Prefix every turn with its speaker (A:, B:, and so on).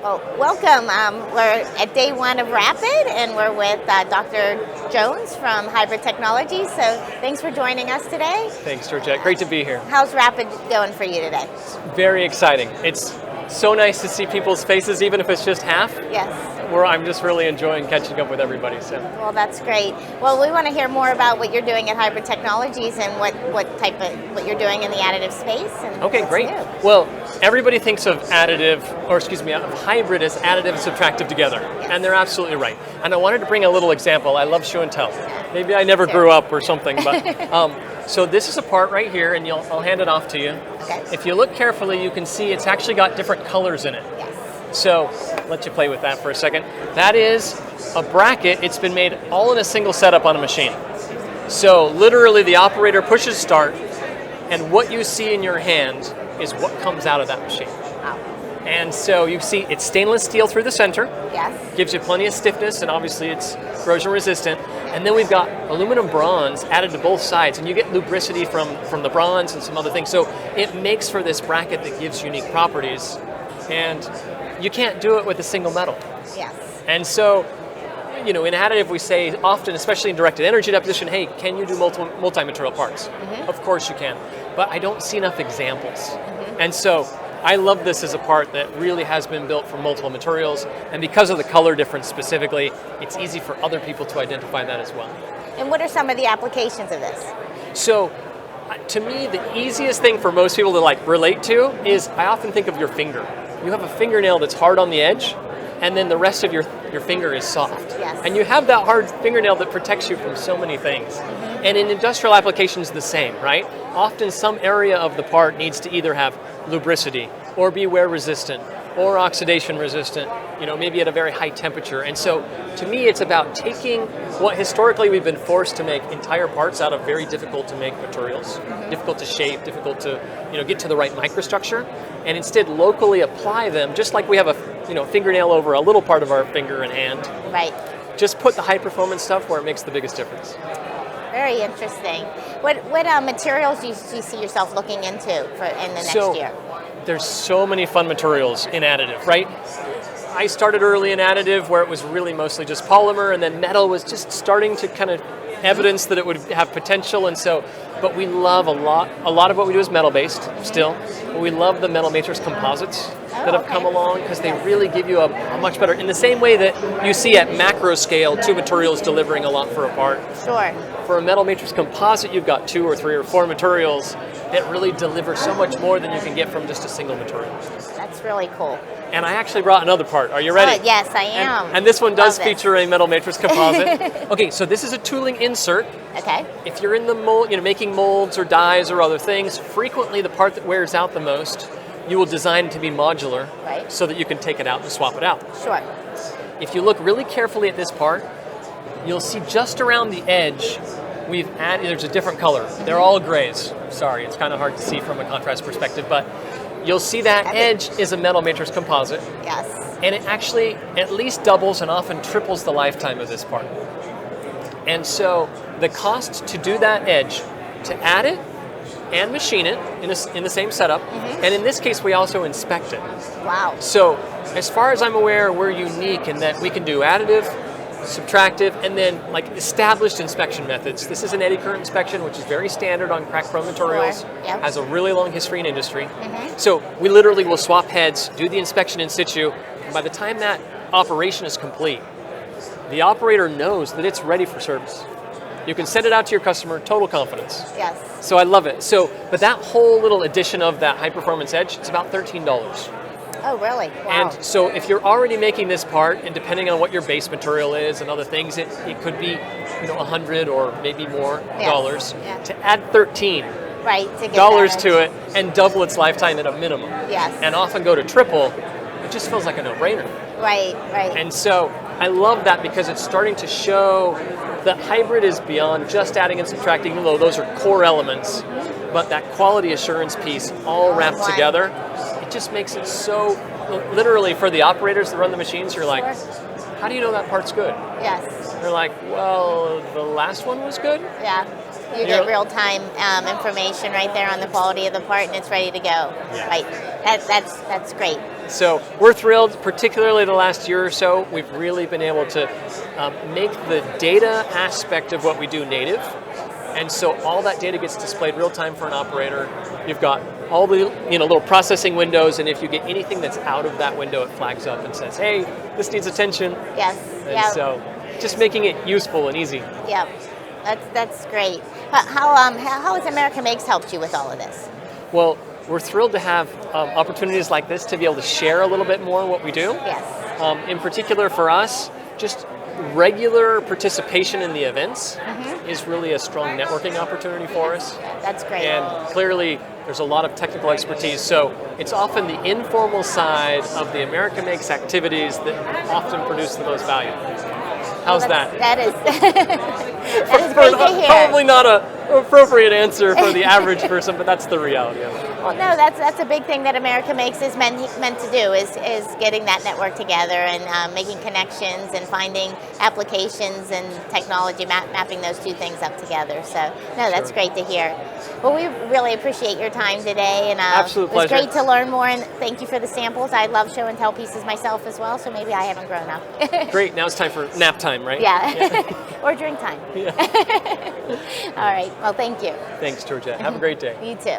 A: Well, welcome. We're at day one of Rapid, and we're with Dr. Jones from Hybrid Technologies. So thanks for joining us today.
B: Thanks, Georgette. Great to be here.
A: How's Rapid going for you today?
B: Very exciting. It's so nice to see people's faces, even if it's just half.
A: Yes.
B: I'm just really enjoying catching up with everybody. So.
A: Well, that's great. Well, we want to hear more about what you're doing at Hybrid Technologies and what you're doing in the additive space. And
B: okay, great.
A: New.
B: Well, everybody thinks of of hybrid as additive and subtractive together,
A: yes.
B: And they're absolutely right. And I wanted to bring a little example. I love show and tell. Maybe I never grew up or something, but so this is a part right here, and I'll hand it off to you.
A: Okay.
B: If you look carefully, you can see it's actually got different colors in it.
A: Yes.
B: So, let you play with that for a second. That is a bracket. It's been made all in a single setup on a machine. So, literally the operator pushes start, and what you see in your hand is what comes out of that machine.
A: Wow.
B: And so you see it's stainless steel through the center.
A: Yes.
B: Gives you plenty of stiffness, and obviously it's corrosion resistant. And then we've got aluminum bronze added to both sides, and you get lubricity from the bronze and some other things. So it makes for this bracket that gives unique properties. And you can't do it with a single metal.
A: Yes.
B: And so, in additive we say often, especially in directed energy deposition, hey, can you do multi-material parts? Mm-hmm. Of course you can, but I don't see enough examples. Mm-hmm. And so I love this as a part that really has been built for multiple materials, and because of the color difference specifically, it's easy for other people to identify that as well.
A: And what are some of the applications of this?
B: So, to me, the easiest thing for most people to relate to is I often think of your finger. You have a fingernail that's hard on the edge, and then the rest of your finger is soft.
A: Yes.
B: And you have that hard fingernail that protects you from so many things. Mm-hmm. And in industrial applications, the same, right? Often some area of the part needs to either have lubricity, or be wear resistant, or oxidation resistant, maybe at a very high temperature. And so, to me, it's about taking what historically we've been forced to make entire parts out of very difficult to make materials, mm-hmm. difficult to shape, difficult to, get to the right microstructure, and instead locally apply them, just like we have a, fingernail over a little part of our finger and hand.
A: Right.
B: Just put the high performance stuff where it makes the biggest difference.
A: Very interesting. What materials do you see yourself looking into in the next year?
B: There's so many fun materials in additive, right? I started early in additive where it was really mostly just polymer, and then metal was just starting to kind of evidence that it would have potential, and so, but we love a lot of what we do is metal-based still, but we love the metal matrix composites that have come along because they really give you a much better, in the same way that you see at macro scale, two materials delivering a lot for a part.
A: Sure.
B: For a metal matrix composite, you've got 2 or 3 or 4 materials that really deliver so much more than you can get from just a single material.
A: That's really cool.
B: And I actually brought another part. Are you ready?
A: Yes, I am.
B: And this one does feature a metal matrix composite. Okay, so this is a tooling insert.
A: Okay.
B: If you're in the mold, making molds or dies or other things, frequently the part that wears out the most, you will design to be modular,
A: right,
B: so that you can take it out and swap it out.
A: Sure.
B: If you look really carefully at this part, you'll see just around the edge, we've added, there's a different color. They're all grays. Sorry, it's kind of hard to see from a contrast perspective, but you'll see that edge is a metal matrix composite.
A: Yes.
B: And it actually at least doubles and often triples the lifetime of this part. And so the cost to do that edge, to add it and machine it in the same setup, mm-hmm. and in this case we also inspect it.
A: Wow.
B: So as far as I'm aware, we're unique in that we can do additive, subtractive, and then established inspection methods. This is an eddy current inspection, which is very standard on crack prone materials.
A: Sure. Yep.
B: Has a really long history in industry.
A: Mm-hmm.
B: So we literally will swap heads, do the inspection in situ, and by the time that operation is complete, the operator knows that it's ready for service. You can send it out to your customer, total confidence.
A: Yes.
B: So I love it. But that whole little addition of that high performance edge, it's about $13.
A: Oh, really? Wow.
B: And so if you're already making this part, and depending on what your base material is and other things, it could be $100 or maybe more dollars.
A: Yeah.
B: To add 13
A: right, to get
B: dollars to it and double its lifetime at a minimum.
A: Yes.
B: And often go to triple, it just feels like a no-brainer.
A: Right.
B: And so I love that because it's starting to show that hybrid is beyond just adding and subtracting, even though those are core elements, but that quality assurance piece all wrapped together, it just makes it so, literally for the operators that run the machines, you're like, how do you know that part's good?
A: Yes.
B: They're like, well, the last one was good?
A: Yeah. You get real-time information right there on the quality of the part, and it's ready to go.
B: Yeah.
A: Right. That's great.
B: So we're thrilled, particularly the last year or so, we've really been able to make the data aspect of what we do native. And so all that data gets displayed real time for an operator. You've got all the little processing windows, and if you get anything that's out of that window, it flags up and says, hey, this needs attention.
A: Yes.
B: And so just making it useful and easy.
A: Yep. That's great. How has America Makes helped you with all of this?
B: Well, we're thrilled to have opportunities like this to be able to share a little bit more what we do.
A: Yes.
B: In particular for us, just regular participation in the events is really a strong networking opportunity for us.
A: That's great.
B: And clearly, there's a lot of technical expertise, so it's often the informal side of the America Makes activities that often produce the most value. How's that?
A: That is, that is great to hear.
B: Probably not an appropriate answer for the average person, but that's the reality of it.
A: Well, no, that's a big thing that America Makes is meant to do is getting that network together and making connections and finding applications and technology, mapping those two things up together. So, no, that's great to hear. Well, we really appreciate your time today, and
B: absolute pleasure.
A: It was great to learn more. And thank you for the samples. I love show and tell pieces myself as well, so maybe I haven't grown up.
B: Great. Now it's time for nap time, right?
A: Yeah, or drink time.
B: Yeah.
A: All right. Well, thank you.
B: Thanks, Georgette. Have a great day.
A: You too.